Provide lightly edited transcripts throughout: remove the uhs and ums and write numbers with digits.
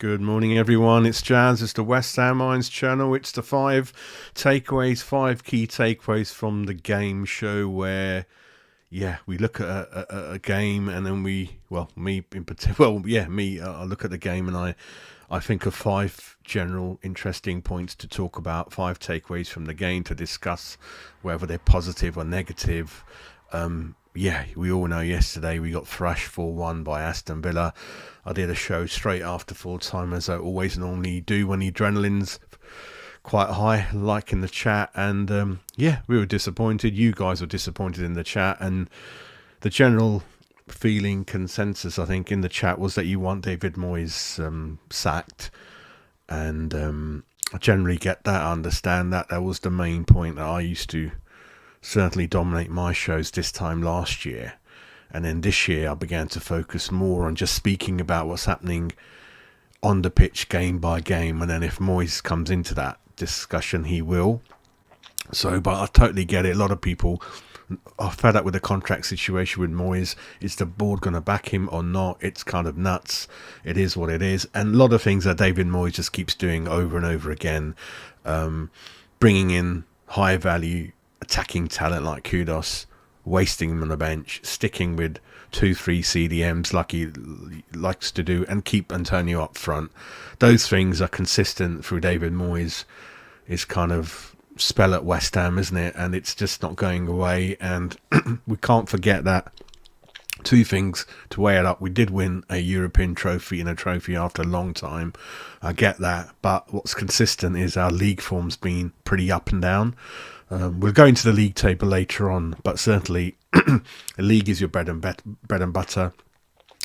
Good morning, everyone. It's Jazz. It's the West Ham Minds channel. It's the five key takeaways from the game show where, we look at a game and then me in particular, I look at the game and I think of five general interesting points to talk about, five takeaways from the game to discuss whether they're positive or negative. We all know yesterday we got thrashed 4-1 by Aston Villa. I did a show straight after full time, as I always normally do when the adrenaline's quite high, like in the chat. And we were disappointed. You guys were disappointed in the chat. And the general feeling consensus, I think, in the chat was that you want David Moyes sacked. And I generally get that. I understand that. That was the main point that I used to certainly dominate my shows this time last year. And then this year I began to focus more on just speaking about what's happening on the pitch game by game. And then if Moyes comes into that discussion, he will. But I totally get it. A lot of people are fed up with the contract situation with Moyes. Is the board going to back him or not? It's kind of nuts. It is what it is. And a lot of things that David Moyes just keeps doing over and over again. Bringing in high value attacking talent like Kudus, wasting them on the bench, sticking with 2-3 CDMs like he likes to do, and keep Antonio up front. Those things are consistent through David Moyes' is kind of spell at West Ham, isn't it? And it's just not going away. And we can't forget that. Two things to weigh it up. We did win a European trophy and a trophy after a long time. I get that. But what's consistent is our league form's been pretty up and down. We'll go into the league table later on, but certainly the league is your bread and butter.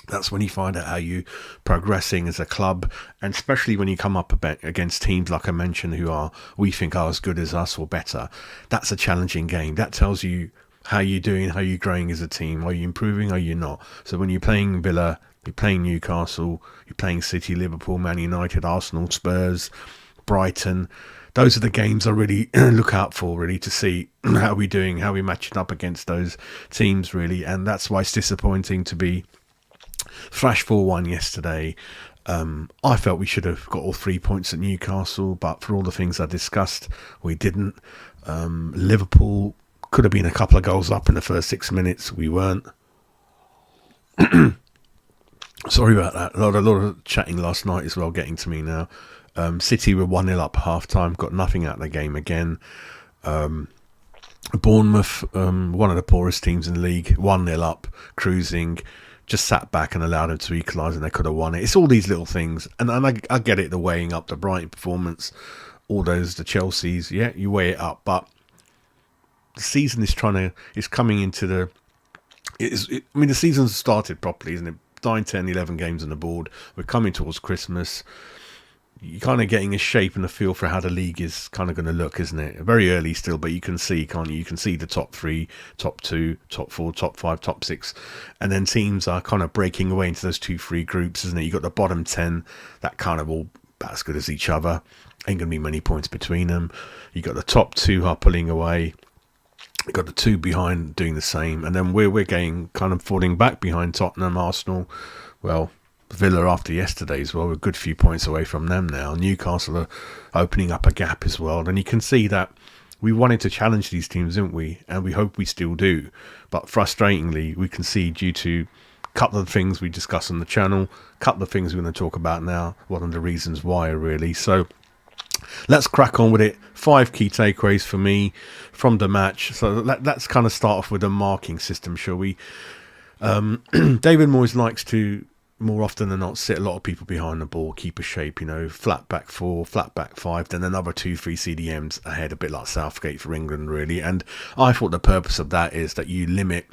That's when you find out how you're progressing as a club, and especially when you come up against teams like I mentioned we think are as good as us or better. That's a challenging game. That tells you how you're doing, how you're growing as a team. Are you improving? Are you not? So when you're playing Villa, you're playing Newcastle, you're playing City, Liverpool, Man United, Arsenal, Spurs, Brighton, those are the games I really look out for, really, to see how we're doing, how we're matching up against those teams, really. And that's why it's disappointing to be thrashed 4-1 yesterday. I felt we should have got all 3 points at Newcastle, but for all the things I discussed, we didn't. Liverpool could have been a couple of goals up in the first 6 minutes. We weren't. Sorry about that. A lot of chatting last night as well, getting to me now. City were 1-0 up half time, got nothing out of the game again. Bournemouth, one of the poorest teams in the league, 1-0 up, cruising, just sat back and allowed them to equalise, and they could have won it. It's all these little things, and I get it, the weighing up, the Brighton performance, all those, the Chelseas, you weigh it up, but the season is coming into the season's started properly, isn't it? 9, 10, 11 games on the board. We're coming towards Christmas. You're kind of getting a shape and a feel for how the league is kind of going to look, isn't it? Very early still, but you can see, can't you? You can see the top 3, top 2, top 4, top 5, top 6. And then teams are kind of breaking away into those 2-3 groups, isn't it? You've got the bottom 10 that kind of all about as good as each other. Ain't going to be many points between them. You've got the top 2 are pulling away. You've got the 2 behind doing the same. And then we're getting kind of falling back behind Tottenham, Arsenal. Well, Villa after yesterday as well, we're a good few points away from them now. Newcastle are opening up a gap as well. And you can see that we wanted to challenge these teams, didn't we? And we hope we still do. But frustratingly, we can see, due to a couple of things we discussed on the channel, a couple of things we're going to talk about now, one of the reasons why, really. So let's crack on with it. 5 key takeaways for me from the match. So let's kind of start off with a marking system, shall we? David Moyes likes to, more often than not, sit a lot of people behind the ball, keep a shape, flat back 4, flat back 5, then another 2-3 CDMs ahead, a bit like Southgate for England, really. And I thought the purpose of that is that you limit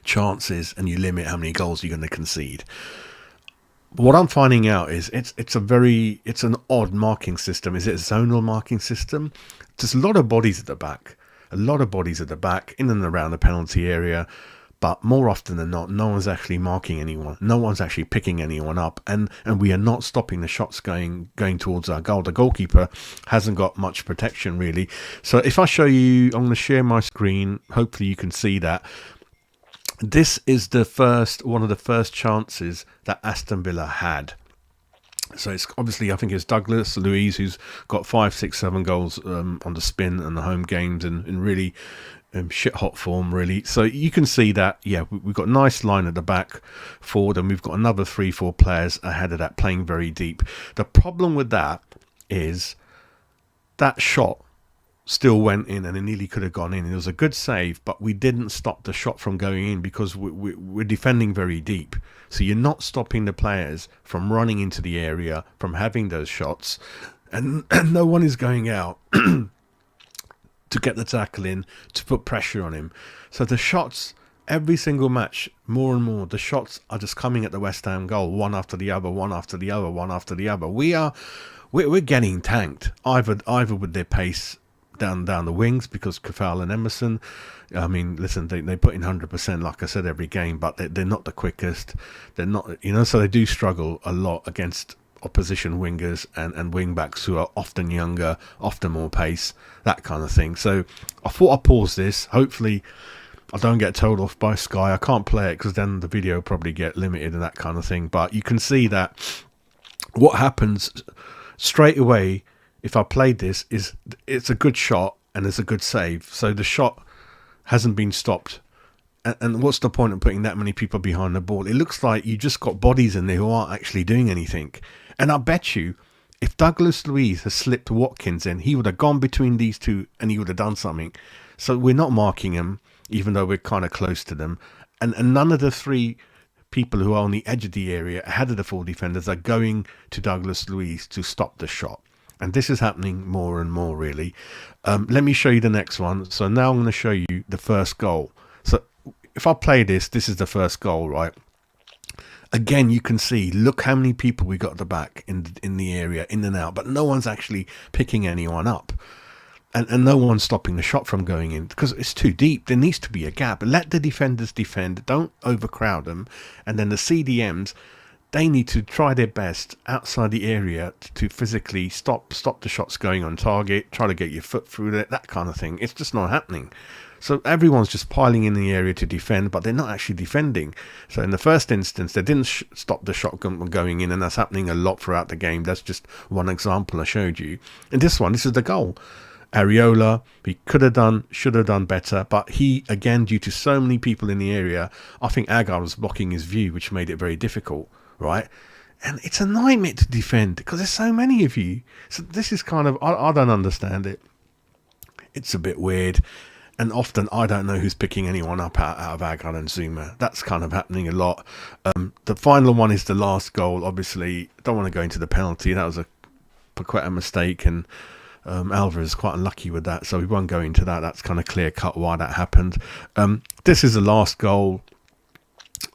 chances and you limit how many goals you're going to concede. What I'm finding out is it's an odd marking system. Is it a zonal marking system? There's a lot of bodies at the back, in and around the penalty area. But more often than not, no one's actually marking anyone. No one's actually picking anyone up. And we are not stopping the shots going towards our goal. The goalkeeper hasn't got much protection, really. So if I show you, I'm going to share my screen. Hopefully you can see that. This is one of the first chances that Aston Villa had. So it's obviously, I think it's Douglas Luiz who's got 5, 6, 7 goals on the spin and the home games in really shit hot form, really. So you can see that, yeah, we've got a nice line at the back forward, and we've got another 3, 4 players ahead of that playing very deep. The problem with that is that shot still went in, and it nearly could have gone in. It was a good save, but we didn't stop the shot from going in because we're defending very deep. So you're not stopping the players from running into the area, from having those shots, and no one is going out to get the tackle in, to put pressure on him. So the shots, every single match, more and more, the shots are just coming at the West Ham goal, one after the other, one after the other, one after the other. We're getting tanked, either with their pace down the wings, because Kafal and Emerson, I mean, listen, they put in 100%, like I said, every game, but they're not the quickest. They're not, so they do struggle a lot against opposition wingers and wing backs who are often younger, often more pace, that kind of thing. So I thought I'd pause this. Hopefully I don't get told off by Sky. I can't play it because then the video will probably get limited and that kind of thing. But you can see that what happens straight away if I played this is it's a good shot and it's a good save. So the shot hasn't been stopped. And what's the point of putting that many people behind the ball? It looks like you just got bodies in there who aren't actually doing anything. And I bet you, if Douglas Luiz has slipped Watkins in, he would have gone between these two and he would have done something. So we're not marking him, even though we're kind of close to them. And none of the 3 people who are on the edge of the area, ahead of the 4 defenders, are going to Douglas Luiz to stop the shot. And this is happening more and more, really. Let me show you the next one. So now I'm going to show you the first goal. So if I play this, this is the first goal, right? Again, you can see, look how many people we got at the back in the area, in and out, but no one's actually picking anyone up. And no one's stopping the shot from going in because it's too deep. There needs to be a gap. Let the defenders defend. Don't overcrowd them. And then the CDMs, they need to try their best outside the area to physically stop the shots going on target, try to get your foot through it, that kind of thing. It's just not happening. So everyone's just piling in the area to defend, but they're not actually defending. So in the first instance, they didn't stop the shot from going in, and that's happening a lot throughout the game. That's just one example I showed you. And this is the goal. Areola, he could have done, should have done better, but he, again, due to so many people in the area, I think Aguerd was blocking his view, which made it very difficult. Right, and it's a nightmare to defend because there's so many of you. So this is kind of, I don't understand it. It's a bit weird, and often I don't know who's picking anyone up out of Aguerd and Zuma. That's kind of happening a lot. The final one is the last goal. Obviously, don't want to go into the penalty. That was quite a mistake, and Alvarez is quite unlucky with that, so we won't go into that. That's kind of clear cut why that happened. This is the last goal.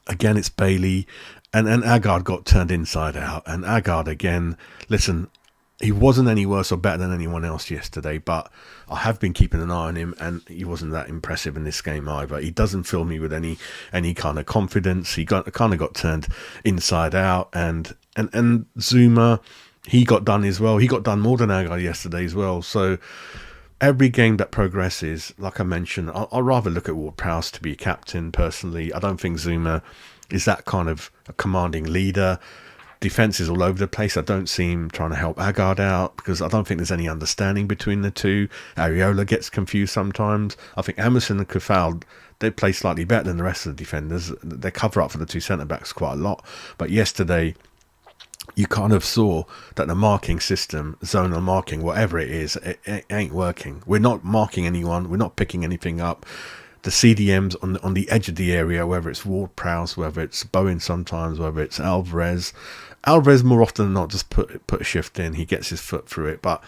Again, it's Bailey. And Aguerd got turned inside out. And Aguerd, again, listen, he wasn't any worse or better than anyone else yesterday, but I have been keeping an eye on him, and he wasn't that impressive in this game either. He doesn't fill me with any kind of confidence. He got turned inside out. And Zuma, he got done as well. He got done more than Aguerd yesterday as well. So every game that progresses, like I mentioned, I'd rather look at Ward-Prowse to be a captain, personally. I don't think Zuma is that kind of a commanding leader. Defense is all over the place. I don't see him trying to help Aguerd out because I don't think there's any understanding between the two. Areola gets confused sometimes. I think Emerson and Kafal, they play slightly better than the rest of the defenders. They cover up for the 2 centre-backs quite a lot. But yesterday, you kind of saw that the marking system, zonal marking, whatever it is, it ain't working. We're not marking anyone. We're not picking anything up. The CDMs on the edge of the area, whether it's Ward-Prowse, whether it's Bowen sometimes, whether it's Alvarez. Alvarez more often than not just put a shift in. He gets his foot through it, but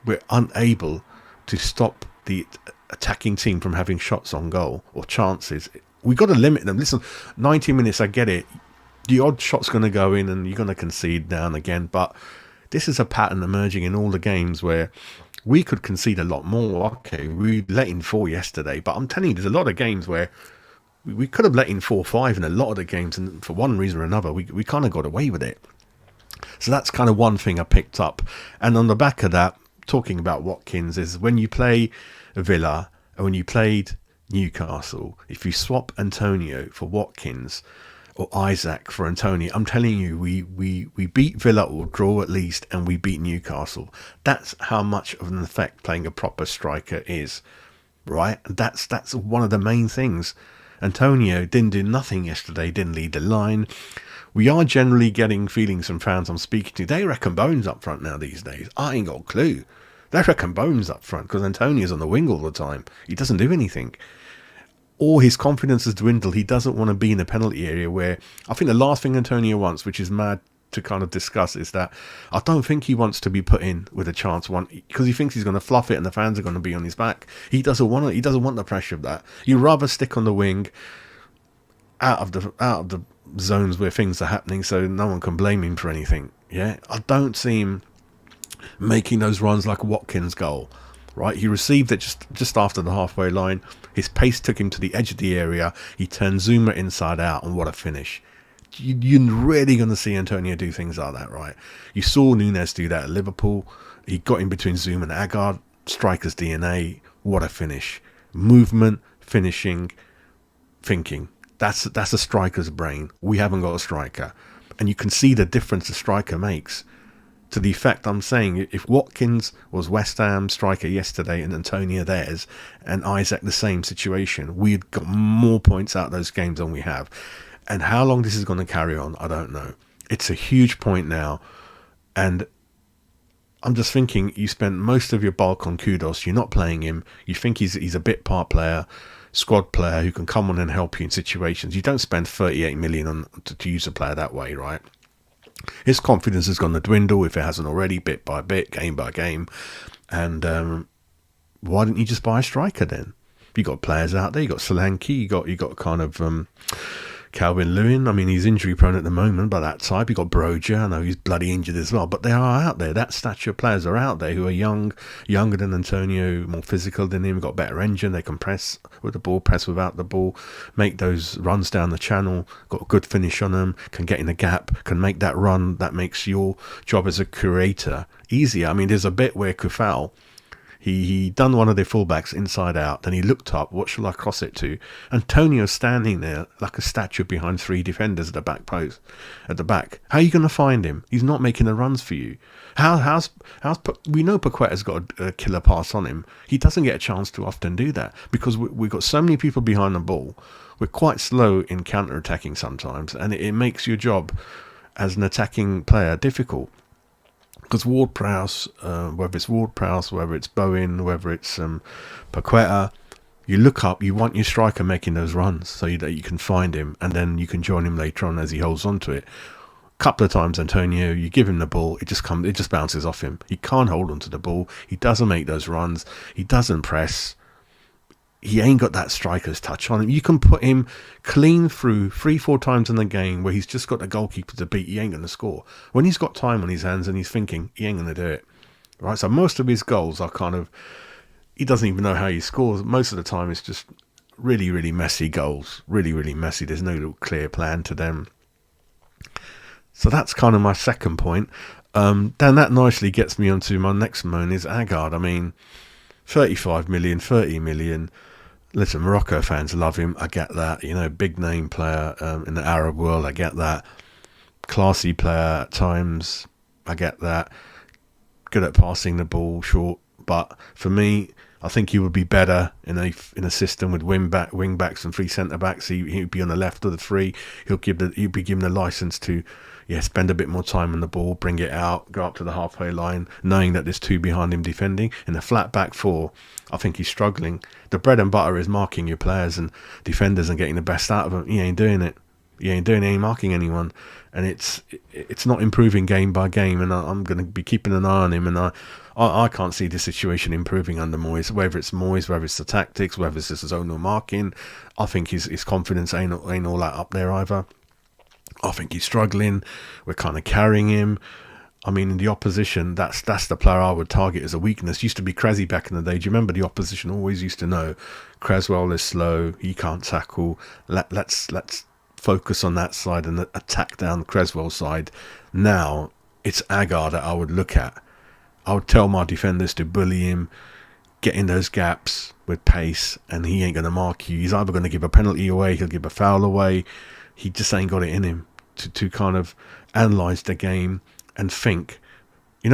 we're unable to stop the attacking team from having shots on goal or chances. We've got to limit them. Listen, 90 minutes, I get it. The odd shot's going to go in and you're going to concede now and again, but this is a pattern emerging in all the games where we could concede a lot more. Okay, we let in 4 yesterday, but I'm telling you, there's a lot of games where we could have let in 4 or 5 in a lot of the games, and for one reason or another, we kind of got away with it. So that's kind of one thing I picked up. And on the back of that, talking about Watkins, is when you play Villa and when you played Newcastle, if you swap Antonio for Watkins, or Isaac for Antonio. I'm telling you, we beat Villa or draw at least, and we beat Newcastle. That's how much of an effect playing a proper striker is, right? That's one of the main things. Antonio didn't do nothing yesterday, didn't lead the line. We are generally getting feelings from fans I'm speaking to. They reckon Bones up front now these days. I ain't got a clue. They reckon Bones up front because Antonio's on the wing all the time. He doesn't do anything. Or his confidence has dwindled. He doesn't want to be in the penalty area, where I think the last thing Antonio wants, which is mad to kind of discuss, is that I don't think he wants to be put in with a chance one, because he thinks he's going to fluff it and the fans are going to be on his back. He doesn't want it. He doesn't want the pressure of that. He'd rather stick on the wing, out of the zones where things are happening, so no one can blame him for anything. Yeah, I don't see him making those runs like a Watkins goal. Right, he received it just after the halfway line. His pace took him to the edge of the area. He turned Zuma inside out, and what a finish. You're really going to see Antonio do things like that, right? You saw Nunes do that at Liverpool. He got in between Zuma and Aguerd. Striker's DNA. What a finish. Movement, finishing, thinking. That's a striker's brain. We haven't got a striker. And you can see the difference a striker makes. To the effect I'm saying, if Watkins was West Ham striker yesterday and Antonio theirs, and Isaac the same situation, we'd got more points out of those games than we have. And how long this is going to carry on, I don't know. It's a huge point now. And I'm just thinking, you spent most of your bulk on Kudus. You're not playing him. You think he's a bit part player, squad player who can come on and help you in situations. You don't spend 38 million on to use a player that way, right? His confidence is going to dwindle, if it hasn't already, bit by bit, game by game. And why didn't you just buy a striker then? You got players out there. You got Solanke. You got kind of Calvin Lewin. I mean, he's injury prone at the moment, by that type. You got Broja. I know he's bloody injured as well, but they are out there. That stature players are out there who are younger than Antonio, more physical than him. Got better engine. They can press with the ball, press without the ball, make those runs down the channel. Got a good finish on them. Can get in the gap. Can make that run. That makes your job as a curator easier. I mean, there's a bit where Kufal, He done one of their fullbacks inside out. Then he looked up. What shall I cross it to? Antonio's standing there like a statue behind three defenders at the back post, at the back. How are you going to find him? He's not making the runs for you. We know Paqueta's got a killer pass on him. He doesn't get a chance to often do that because we've got so many people behind the ball. We're quite slow in counter-attacking sometimes, and it makes your job as an attacking player difficult. Because Ward-Prowse, whether it's Ward-Prowse, whether it's Bowen, whether it's Paqueta, you look up, you want your striker making those runs so that you can find him, and then you can join him later on as he holds on to it. A couple of times, Antonio, you give him the ball, it just bounces off him. He can't hold on to the ball. He doesn't make those runs. He doesn't press. He ain't got that striker's touch on him. You can put him clean through 3-4 times in the game where he's just got the goalkeeper to beat. He ain't going to score. When he's got time on his hands and he's thinking, he ain't going to do it. Right? So most of his goals are kind of, he doesn't even know how he scores. Most of the time it's just really, really messy goals. Really, really messy. There's no clear plan to them. So that's kind of my second point. Then that nicely gets me onto my next moan is Aguerd. I mean, 35 million, 30 million. Listen, Morocco fans love him. I get that. You know, big name player in the Arab world. I get that. Classy player at times. I get that. Good at passing the ball short. But for me, I think he would be better in a system with wing backs and three centre backs. He'd be on the left of the three. He'd be given the license to spend a bit more time on the ball, bring it out, go up to the halfway line, knowing that there's two behind him defending. In the flat back four, I think he's struggling. The bread and butter is marking your players and defenders and getting the best out of them. He ain't doing it. He ain't marking anyone. And it's not improving game by game. And I'm going to be keeping an eye on him. And I can't see the situation improving under Moyes, whether it's the tactics, whether it's just his zonal marking. I think his confidence ain't all that up there either. I think he's struggling. We're kind of carrying him. I mean, in the opposition, that's the player I would target as a weakness. Used to be Krezi back in the day. Do you remember the opposition always used to know Creswell is slow, he can't tackle. Let's focus on that side and attack down Creswell's side. Now it's Aguerd that I would look at. I would tell my defenders to bully him, get in those gaps with pace, and he ain't going to mark you. He's either going to give a penalty away, he'll give a foul away. he just ain't got it in him to kind of analyse the game and think.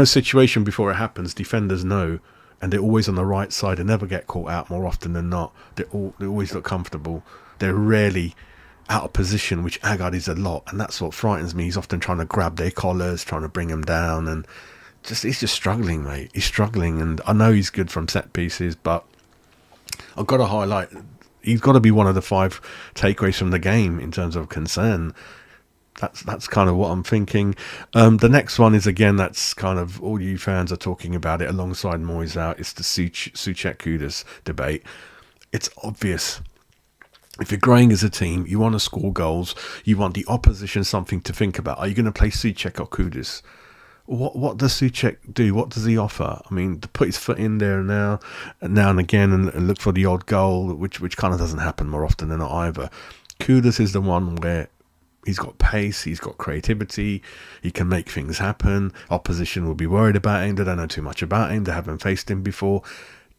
Situation before it happens, defenders know, and they're always on the right side and never get caught out more often than not. They always look comfortable. They're rarely out of position, which Aguerd is a lot, and that's what frightens me. He's often trying to grab their collars, trying to bring them down, and he's just struggling, mate. He's struggling, and I know he's good from set pieces, but I've got to highlight, he's got to be one of the 5 takeaways from the game in terms of concern. That's kind of what I'm thinking. The next one is, again, that's kind of all you fans are talking about it alongside Moyes out. It's the Souček Kudus debate. It's obvious. If you're growing as a team, you want to score goals. You want the opposition something to think about. Are you going to play Souček or Kudus? What does Souček do? What does he offer? I mean, to put his foot in there now and again and look for the odd goal, which kind of doesn't happen more often than not either. Kudus is the one where he's got pace, he's got creativity, he can make things happen. Opposition will be worried about him. They don't know too much about him. They haven't faced him before.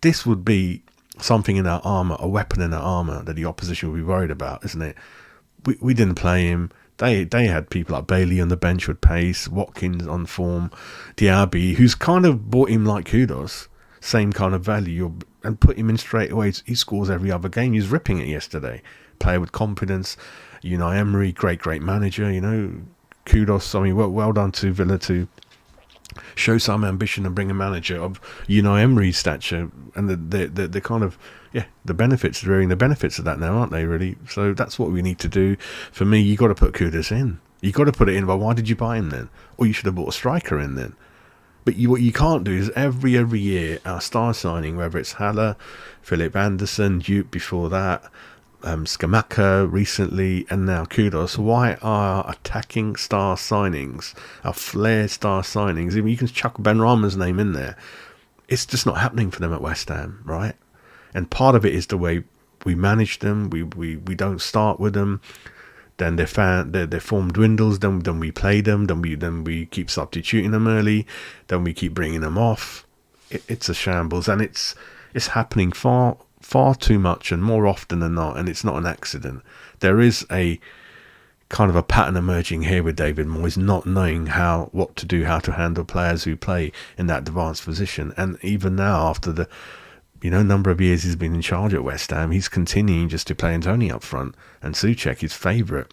This would be something in our armour, a weapon in our armour that the opposition will be worried about, isn't it? We didn't play him. They had people like Bailey on the bench with pace, Watkins on form, Diaby, who's kind of bought him like Kudus, same kind of value, and put him in straight away. He scores every other game. He was ripping it yesterday. Player with confidence. Unai Emery, great manager. Kudos. I mean, well done to Villa to show some ambition and bring a manager of Unai Emery's stature, and the kind of the benefits. They're reaping the benefits of that now, aren't they? Really. So that's what we need to do. For me, you got to put Kudus in. You got to put it in. Well, why did you buy him then? Or you should have bought a striker in then. But what you can't do is every year our star signing, whether it's Haller, Philip Anderson, Duke before that, Skamaka recently, and now Kudus. Why are attacking star signings, our flair star signings? I mean, you can chuck Ben Rahman's name in there. It's just not happening for them at West Ham, right? And part of it is the way we manage them. We don't start with them. Then their form dwindles. Then we play them. Then we keep substituting them early. Then we keep bringing them off. It's a shambles, and it's happening far too much and more often than not, and it's not an accident. There is a kind of a pattern emerging here with David Moyes not knowing what to do, how to handle players who play in that advanced position. And even now, after the number of years he's been in charge at West Ham, he's continuing just to play Antonio up front and Souček his favourite.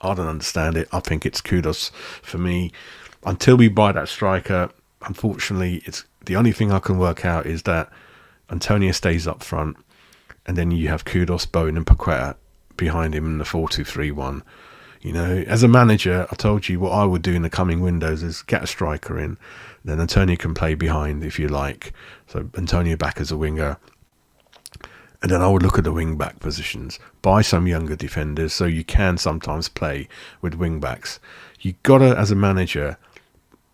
I don't understand it. I think it's Kudus for me. Until we buy that striker, unfortunately, it's the only thing I can work out is that Antonio stays up front, and then you have Kudus, Bowen and Paqueta behind him in the 4-2-3-1. As a manager, I told you what I would do in the coming windows is get a striker in, then Antonio can play behind if you like. So Antonio back as a winger. And then I would look at the wing-back positions, buy some younger defenders so you can sometimes play with wing-backs. You got to, as a manager,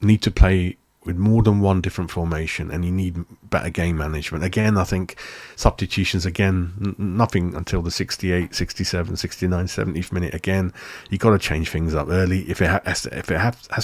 need to play with more than one different formation, and you need better game management. Again, I think substitutions, nothing until the 68, 67, 69, 70th minute. Again, you got to change things up early. If it has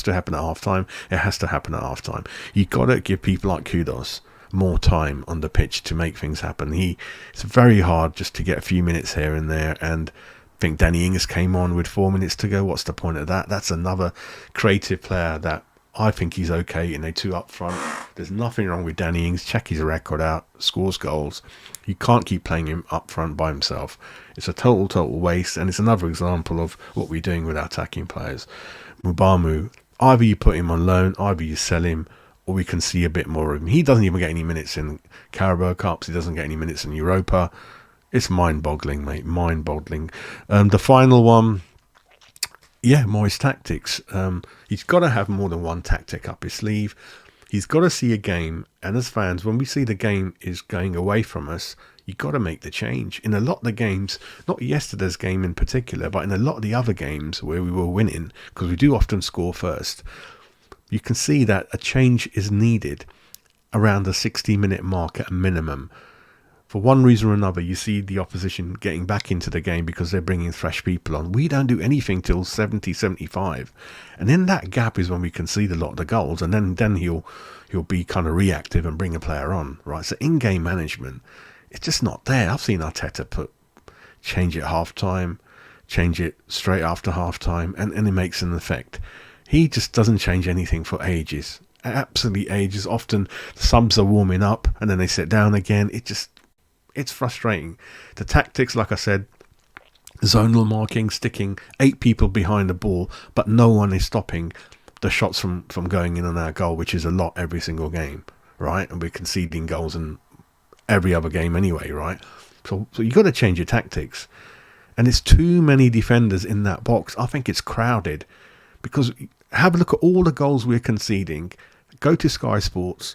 to happen at half-time, it has to happen at half-time. You got to give people like Kudus more time on the pitch to make things happen. It's very hard just to get a few minutes here and there, and I think Danny Ings came on with 4 minutes to go. What's the point of that? That's another creative player that I think he's okay in a 2 up front. There's nothing wrong with Danny Ings. Check his record out, scores goals. You can't keep playing him up front by himself. It's a total waste, and it's another example of what we're doing with our attacking players. Mubamu, either you put him on loan, either you sell him, or we can see a bit more of him. He doesn't even get any minutes in Carabao Cups. He doesn't get any minutes in Europa. It's mind-boggling, mate, mind-boggling. The final one, Moyes tactics. He's got to have more than one tactic up his sleeve. He's got to see a game, and as fans, when we see the game is going away from us, you've got to make the change. In a lot of the games, not yesterday's game in particular, but in a lot of the other games where we were winning, because we do often score first, you can see that a change is needed around the 60-minute mark at a minimum. For one reason or another, you see the opposition getting back into the game because they're bringing fresh people on. We don't do anything till 70, 75. And in that gap is when we concede a lot of the goals. And then he'll be kind of reactive and bring a player on, right? So in-game management, it's just not there. I've seen Arteta change at half-time, change it straight after half time, and it makes an effect. He just doesn't change anything for ages. Absolutely ages. Often the subs are warming up and then they sit down again. It's frustrating. The tactics, like I said, zonal marking, sticking 8 people behind the ball, but no one is stopping the shots from going in on our goal, which is a lot every single game, right? And we're conceding goals in every other game anyway, right? So you got to change your tactics. And it's too many defenders in that box. I think it's crowded, because have a look at all the goals we're conceding. Go to Sky Sports,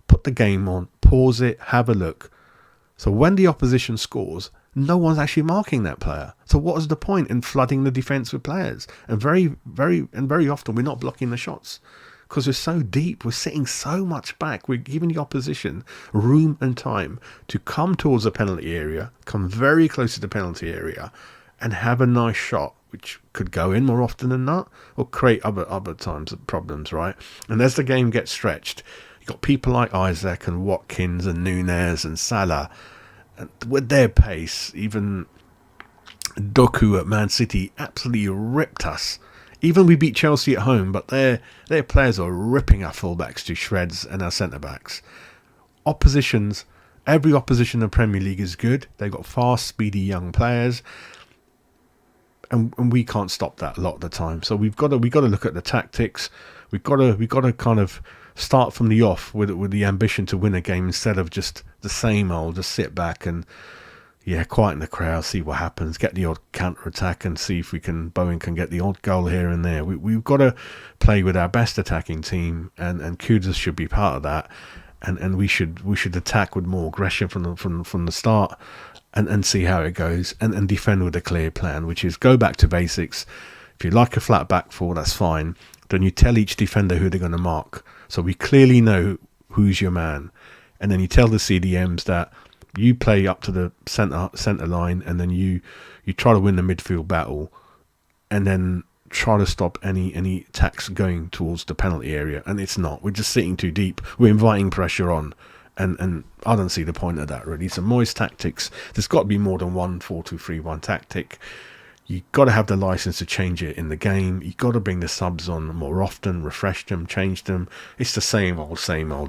put the game on, pause it, have a look. So when the opposition scores, no one's actually marking that player. So what is the point in flooding the defence with players? And very often we're not blocking the shots because we're so deep. We're sitting so much back. We're giving the opposition room and time to come towards the penalty area, come very close to the penalty area, and have a nice shot, which could go in more often than not, or create other times problems, right? And as the game gets stretched, you've got people like Isaac and Watkins and Nunez and Salah, and with their pace. Even Doku at Man City absolutely ripped us. Even we beat Chelsea at home, but their players are ripping our fullbacks to shreds and our centre-backs. Every opposition in the Premier League is good. They've got fast, speedy young players. And we can't stop that a lot of the time. So we've got to look at the tactics. We've got to kind of start from the off with the ambition to win a game instead of just the same old. Just sit back and quieten the crowd, see what happens, get the odd counter attack, and see if Bowen can get the odd goal here and there. We've got to play with our best attacking team, and Kudus should be part of that. And we should attack with more aggression from the start. And see how it goes, and defend with a clear plan, which is go back to basics. If you like a flat back four, that's fine. Then you tell each defender who they're going to mark, so we clearly know who's your man. And then you tell the CDMs that you play up to the centre line, and then you try to win the midfield battle, and then try to stop any attacks going towards the penalty area. And it's not. We're just sitting too deep. We're inviting pressure on. And I don't see the point of that, really. So Moyes tactics, there's got to be more than 1-4-2-3-1 tactic. You've got to have the license to change it in the game. You've got to bring the subs on more often, refresh them, change them. It's the same old,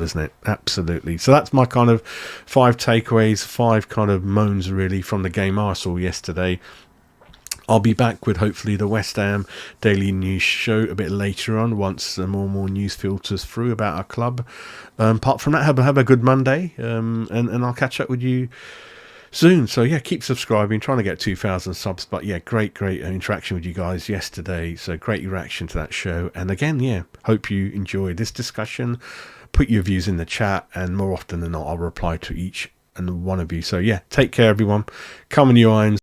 isn't it? Absolutely. So that's my kind of 5 takeaways, 5 kind of moans, really, from the game I saw yesterday. I'll be back with hopefully the West Ham Daily News show a bit later on, once more and more news filters through about our club. Apart from that, have a good Monday, and I'll catch up with you soon. So keep subscribing, trying to get 2,000 subs. But great interaction with you guys yesterday. So great reaction to that show. And again, hope you enjoyed this discussion. Put your views in the chat, and more often than not, I'll reply to each and one of you. So take care, everyone. Come on, you irons.